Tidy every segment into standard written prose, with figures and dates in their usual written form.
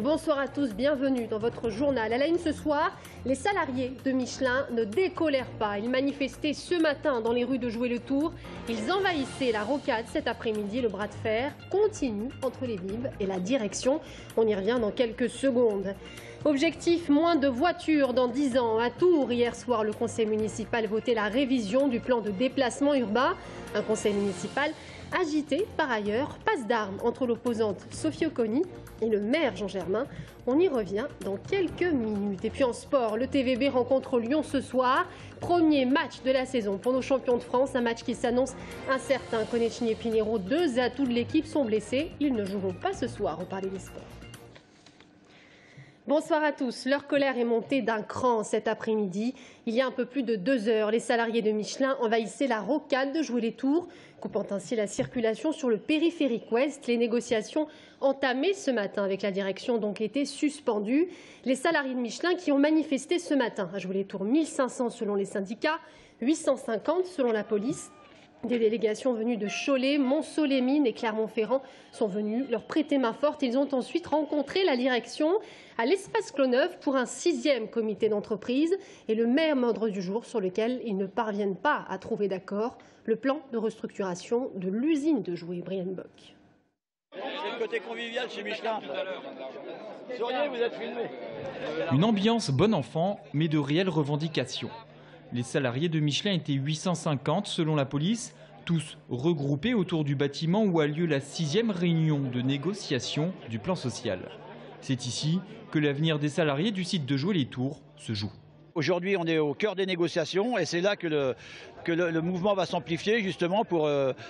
Bonsoir à tous, bienvenue dans votre journal. À la une ce soir, les salariés de Michelin ne décolèrent pas. Ils manifestaient ce matin dans les rues de Joué-le-Tour. Ils envahissaient la rocade cet après-midi. Le bras de fer continue entre les Vibes et la direction. On y revient dans quelques secondes. Objectif, moins de voitures dans 10 ans. À Tours, hier soir, le conseil municipal votait la révision du plan de déplacement urbain. Un conseil municipal agité par ailleurs, passe d'armes entre l'opposante Sophie Oconi et le maire Jean Germain. On y revient dans quelques minutes. Et puis en sport, le TVB rencontre Lyon ce soir. Premier match de la saison pour nos champions de France. Un match qui s'annonce incertain. Konechny et Pinheiro, deux atouts de l'équipe, sont blessés. Ils ne joueront pas ce soir au Palais des Sports. Bonsoir à tous. Leur colère est montée d'un cran cet après-midi. Il y a un peu plus de 2 heures, les salariés de Michelin envahissaient la rocade de Joué-les-Tours, coupant ainsi la circulation sur le périphérique ouest. Les négociations entamées ce matin avec la direction ont donc été suspendues. Les salariés de Michelin qui ont manifesté ce matin à Joué-les-Tours, 1500 selon les syndicats, 850 selon la police. Des délégations venues de Cholet, Montceau-les-Mines et Clermont-Ferrand sont venues leur prêter main forte. Ils ont ensuite rencontré la direction à l'espace Clos-Neuf pour un 6e comité d'entreprise et le même ordre du jour sur lequel ils ne parviennent pas à trouver d'accord, le plan de restructuration de l'usine de jouets. Brian Bock. C'est le côté convivial chez Michelin. Souriez, vous êtes filmé. Une ambiance bon enfant, mais de réelles revendications. Les salariés de Michelin étaient 850 selon la police, tous regroupés autour du bâtiment où a lieu la 6e réunion de négociation du plan social. C'est ici que l'avenir des salariés du site de Joué-les-Tours se joue. Aujourd'hui, on est au cœur des négociations et c'est là que le mouvement va s'amplifier justement pour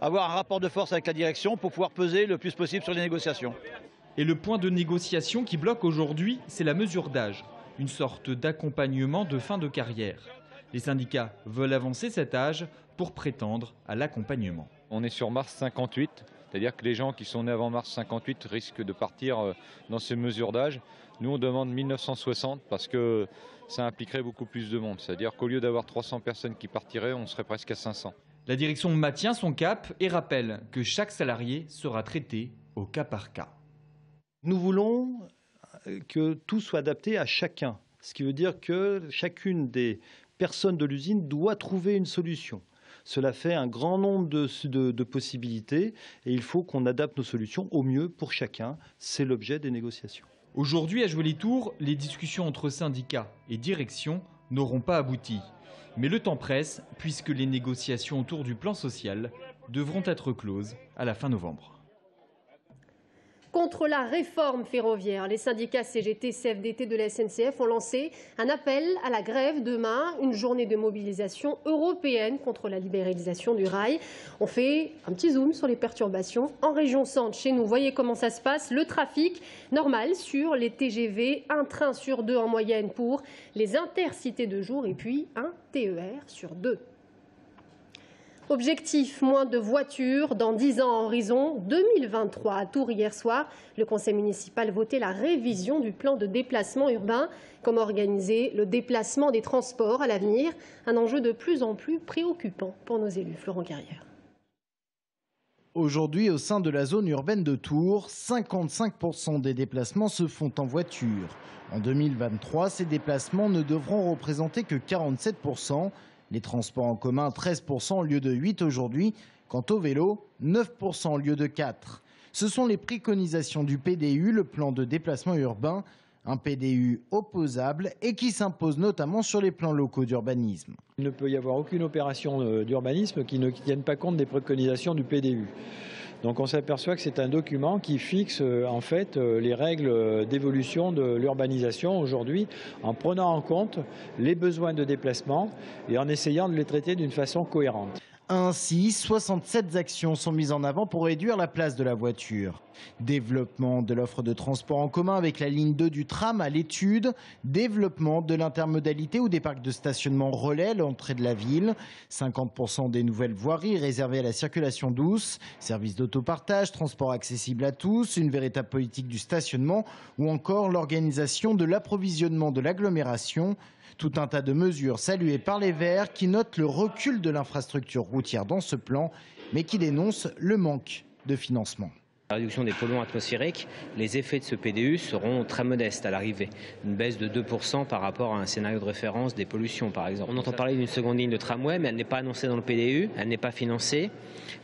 avoir un rapport de force avec la direction pour pouvoir peser le plus possible sur les négociations. Et le point de négociation qui bloque aujourd'hui, c'est la mesure d'âge, une sorte d'accompagnement de fin de carrière. Les syndicats veulent avancer cet âge pour prétendre à l'accompagnement. On est sur mars 58, c'est-à-dire que les gens qui sont nés avant mars 58 risquent de partir dans ces mesures d'âge. Nous, on demande 1960 parce que ça impliquerait beaucoup plus de monde. C'est-à-dire qu'au lieu d'avoir 300 personnes qui partiraient, on serait presque à 500. La direction maintient son cap et rappelle que chaque salarié sera traité au cas par cas. Nous voulons que tout soit adapté à chacun, ce qui veut dire que chacune des personne de l'usine doit trouver une solution. Cela fait un grand nombre de possibilités et il faut qu'on adapte nos solutions au mieux pour chacun. C'est l'objet des négociations. Aujourd'hui, à Joué-les-Tours, les discussions entre syndicats et direction n'auront pas abouti. Mais le temps presse puisque les négociations autour du plan social devront être closes à la fin novembre. Contre la réforme ferroviaire, les syndicats CGT, CFDT de la SNCF ont lancé un appel à la grève demain, une journée de mobilisation européenne contre la libéralisation du rail. On fait un petit zoom sur les perturbations. En région centre, chez nous, voyez comment ça se passe. Le trafic normal sur les TGV, un train sur 2 en moyenne pour les intercités de jour et puis un TER sur 2. Objectif, moins de voitures dans 10 ans à horizon 2023. À Tours, hier soir, le conseil municipal votait la révision du plan de déplacement urbain. Comment organiser le déplacement des transports à l'avenir? Un enjeu de plus en plus préoccupant pour nos élus. Florent Carrière. Aujourd'hui, au sein de la zone urbaine de Tours, 55% des déplacements se font en voiture. En 2023, ces déplacements ne devront représenter que 47%. Les transports en commun, 13% au lieu de 8% aujourd'hui. Quant au vélo, 9% au lieu de 4%. Ce sont les préconisations du PDU, le plan de déplacement urbain. Un PDU opposable et qui s'impose notamment sur les plans locaux d'urbanisme. Il ne peut y avoir aucune opération d'urbanisme qui ne tienne pas compte des préconisations du PDU. Donc on s'aperçoit que c'est un document qui fixe en fait les règles d'évolution de l'urbanisation aujourd'hui en prenant en compte les besoins de déplacement et en essayant de les traiter d'une façon cohérente. Ainsi, 67 actions sont mises en avant pour réduire la place de la voiture. Développement de l'offre de transport en commun avec la ligne 2 du tram à l'étude, développement de l'intermodalité ou des parcs de stationnement relais à l'entrée de la ville, 50% des nouvelles voiries réservées à la circulation douce, services d'autopartage, transport accessible à tous, une véritable politique du stationnement ou encore l'organisation de l'approvisionnement de l'agglomération. Tout un tas de mesures saluées par les Verts qui notent le recul de l'infrastructure routière dans ce plan, mais qui dénoncent le manque de financement. La réduction des polluants atmosphériques, les effets de ce PDU seront très modestes à l'arrivée. Une baisse de 2% par rapport à un scénario de référence des pollutions, par exemple. On entend parler d'une seconde ligne de tramway, mais elle n'est pas annoncée dans le PDU, elle n'est pas financée.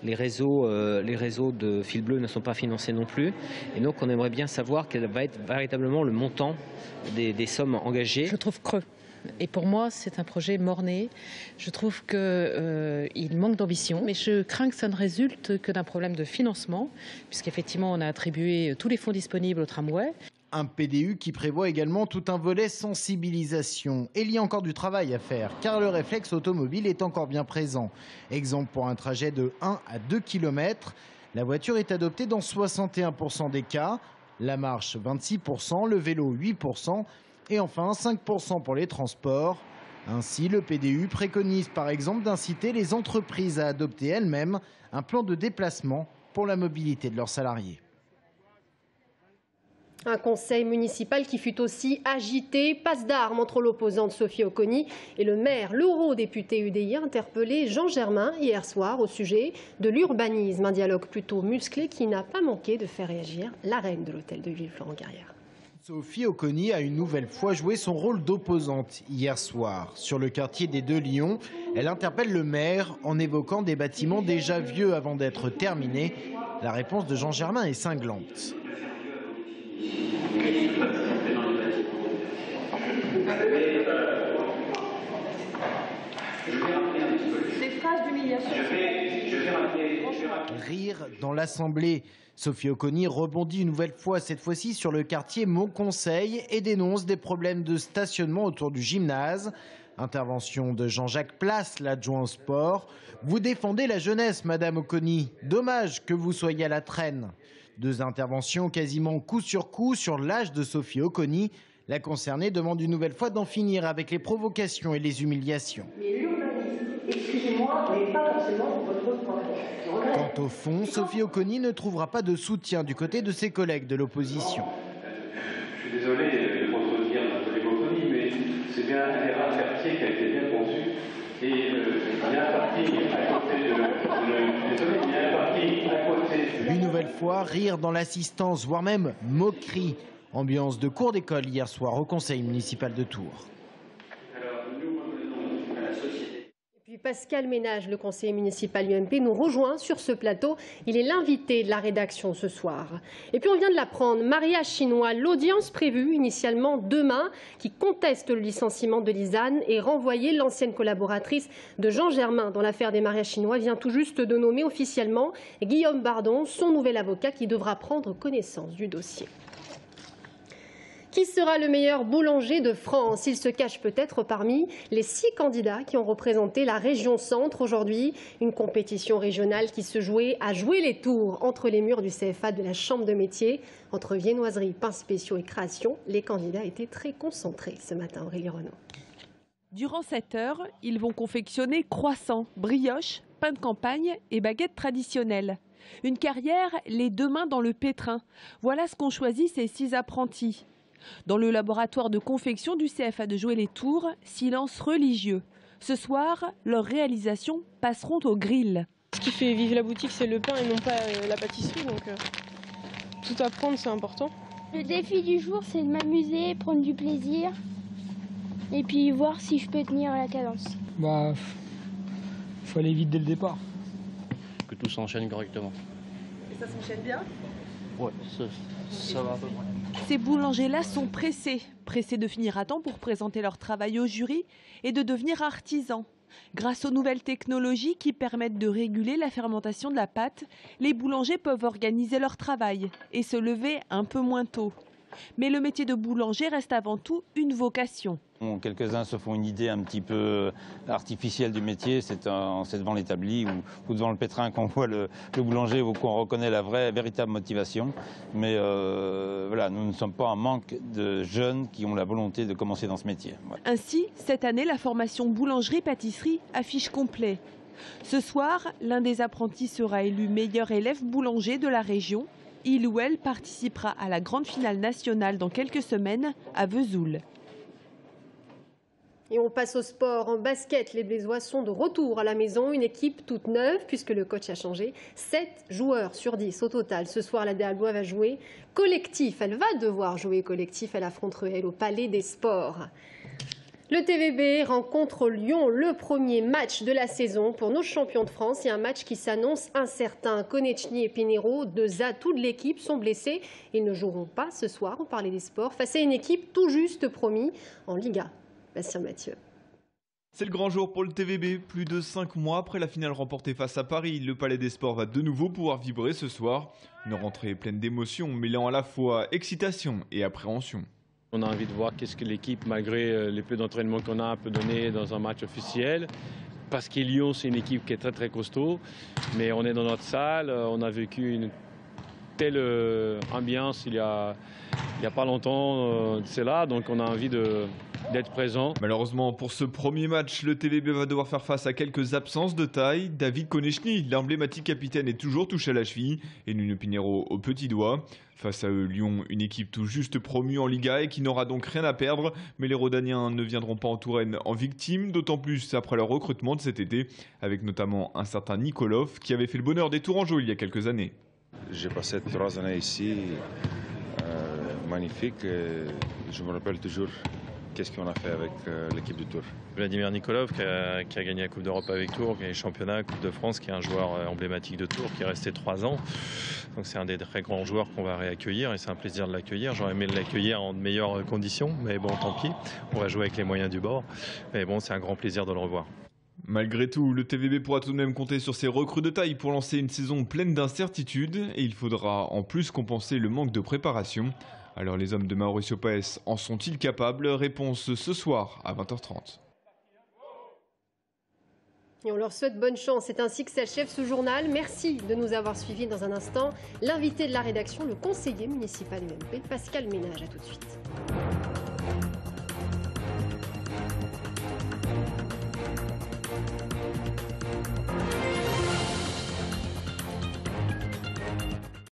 Les réseaux de fil bleu ne sont pas financés non plus. Et donc on aimerait bien savoir quel va être véritablement le montant des sommes engagées. Je trouve creux. Et pour moi, c'est un projet mort-né. Je trouve qu'il manque d'ambition, mais je crains que ça ne résulte que d'un problème de financement, puisqu'effectivement, on a attribué tous les fonds disponibles au tramway. Un PDU qui prévoit également tout un volet sensibilisation. Et il y a encore du travail à faire, car le réflexe automobile est encore bien présent. Exemple pour un trajet de 1 à 2 km, la voiture est adoptée dans 61% des cas, la marche 26%, le vélo 8%, et enfin 5% pour les transports. Ainsi, le PDU préconise par exemple d'inciter les entreprises à adopter elles-mêmes un plan de déplacement pour la mobilité de leurs salariés. Un conseil municipal qui fut aussi agité, passe d'armes entre l'opposante Sophie Oconi et le maire, l'eurodéputé UDI, interpellé Jean Germain hier soir au sujet de l'urbanisme. Un dialogue plutôt musclé qui n'a pas manqué de faire réagir la reine de l'hôtel de ville, Florent Carrière. Sophie Oconi a une nouvelle fois joué son rôle d'opposante hier soir. Sur le quartier des Deux Lions, elle interpelle le maire en évoquant des bâtiments déjà vieux avant d'être terminés. La réponse de Jean Germain est cinglante. Ces phrases d'humiliation. Rire dans l'Assemblée. Sophie Oconi rebondit une nouvelle fois, cette fois-ci sur le quartier Montconseil, et dénonce des problèmes de stationnement autour du gymnase. Intervention de Jean-Jacques Place, l'adjoint au sport. Vous défendez la jeunesse, Madame Oconi. Dommage que vous soyez à la traîne. Deux interventions quasiment coup sur coup sur l'âge de Sophie Oconi. La concernée demande une nouvelle fois d'en finir avec les provocations et les humiliations. Mais l'urbanisme, excusez-moi, n'est pas forcément votre point fort. Quant au fond, Sophie Oconi ne trouvera pas de soutien du côté de ses collègues de l'opposition. Je suis désolé de contredire notre collègue Oconi, mais c'est bien un des rares quartiers qui a été bien conçu. Et il y a un parking à côté désolé, il y a un parking à côté. Une nouvelle fois, rire dans l'assistance, voire même moquerie. Ambiance de cours d'école hier soir au conseil municipal de Tours. Et puis Pascal Ménage, le conseiller municipal UMP, nous rejoint sur ce plateau. Il est l'invité de la rédaction ce soir. Et puis on vient de l'apprendre, mariage chinois, l'audience prévue initialement demain, qui conteste le licenciement de Lisanne et renvoyer l'ancienne collaboratrice de Jean Germain dans l'affaire des mariages chinois, vient tout juste de nommer officiellement Guillaume Bardon, son nouvel avocat, qui devra prendre connaissance du dossier. Qui sera le meilleur boulanger de France? Il se cache peut-être parmi les 6 candidats qui ont représenté la région Centre aujourd'hui. Une compétition régionale qui se jouait à jouer les tours entre les murs du CFA de la Chambre de métier. Entre viennoiserie, pains spéciaux et création, les candidats étaient très concentrés ce matin. Aurélie Renaud. Durant 7 heures, ils vont confectionner croissants, brioches, pain de campagne et baguettes traditionnelles. Une carrière, les 2 mains dans le pétrin. Voilà ce qu'ont choisi ces 6 apprentis. Dans le laboratoire de confection du CFA de Jouer-les-Tours, silence religieux. Ce soir, leurs réalisations passeront au grill. Ce qui fait vivre la boutique, c'est le pain et non pas la pâtisserie. Donc tout apprendre, c'est important. Le défi du jour, c'est de m'amuser, prendre du plaisir et puis voir si je peux tenir la cadence. Faut aller vite dès le départ. Que tout s'enchaîne correctement. Et ça s'enchaîne bien? Ouais, ça va à peu près. Ces boulangers-là sont pressés de finir à temps pour présenter leur travail au jury et de devenir artisans. Grâce aux nouvelles technologies qui permettent de réguler la fermentation de la pâte, les boulangers peuvent organiser leur travail et se lever un peu moins tôt. Mais le métier de boulanger reste avant tout une vocation. Quelques-uns se font une idée un petit peu artificielle du métier, c'est devant l'établi ou devant le pétrin qu'on voit le boulanger ou qu'on reconnaît la véritable motivation. Mais voilà, nous ne sommes pas en manque de jeunes qui ont la volonté de commencer dans ce métier. Voilà. Ainsi, cette année, la formation boulangerie-pâtisserie affiche complet. Ce soir, l'un des apprentis sera élu meilleur élève boulanger de la région. Il ou elle participera à la grande finale nationale dans quelques semaines à Vesoul. Et on passe au sport. En basket, les Blésois sont de retour à la maison. Une équipe toute neuve puisque le coach a changé. 7 joueurs sur 10 au total. Ce soir, la Déalbois va jouer collectif. Elle va devoir jouer collectif. Elle affronte Ruel au Palais des Sports. Le TVB rencontre Lyon, le premier match de la saison pour nos champions de France. Et un match qui s'annonce incertain. Konechny et Pinheiro, 2 atouts de l'équipe, sont blessés. Ils ne joueront pas ce soir au Palais des Sports face à une équipe tout juste promise en Liga. Bastien Mathieu. C'est le grand jour pour le TVB. Plus de 5 mois après la finale remportée face à Paris, le Palais des Sports va de nouveau pouvoir vibrer ce soir. Une rentrée pleine d'émotions, mêlant à la fois excitation et appréhension. On a envie de voir qu'est-ce que l'équipe, malgré les peu d'entraînement qu'on a, peut donner dans un match officiel. Parce que Lyon, c'est une équipe qui est très très costaud. Mais on est dans notre salle, on a vécu une telle ambiance il y a pas longtemps, c'est là, donc on a envie d'être présent. Malheureusement, pour ce premier match, le TVB va devoir faire face à quelques absences de taille. David Konechny, l'emblématique capitaine, est toujours touché à la cheville et Nuno Pinheiro au petit doigt. Face à eux, Lyon, une équipe tout juste promue en Liga et qui n'aura donc rien à perdre. Mais les Rodaniens ne viendront pas en Touraine en victime, d'autant plus après leur recrutement de cet été, avec notamment un certain Nikolov qui avait fait le bonheur des Tourangeaux il y a quelques années. J'ai passé 3 années ici, magnifique. Je me rappelle toujours qu'est-ce qu'on a fait avec l'équipe de Tours. Vladimir Nikolov qui a gagné la Coupe d'Europe avec Tours, qui a gagné le championnat, Coupe de France, qui est un joueur emblématique de Tours, qui est resté 3 ans. Donc c'est un des très grands joueurs qu'on va réaccueillir et c'est un plaisir de l'accueillir. J'aurais aimé l'accueillir en de meilleures conditions, mais bon, tant pis. On va jouer avec les moyens du bord. Mais bon, c'est un grand plaisir de le revoir. Malgré tout, le TVB pourra tout de même compter sur ses recrues de taille pour lancer une saison pleine d'incertitudes et il faudra en plus compenser le manque de préparation. Alors les hommes de Mauricio Paes en sont-ils capables? Réponse ce soir à 20h30. Et on leur souhaite bonne chance. C'est ainsi que s'achève ce journal. Merci de nous avoir suivis. Dans un instant, l'invité de la rédaction, le conseiller municipal UMP, Pascal Ménage. À tout de suite.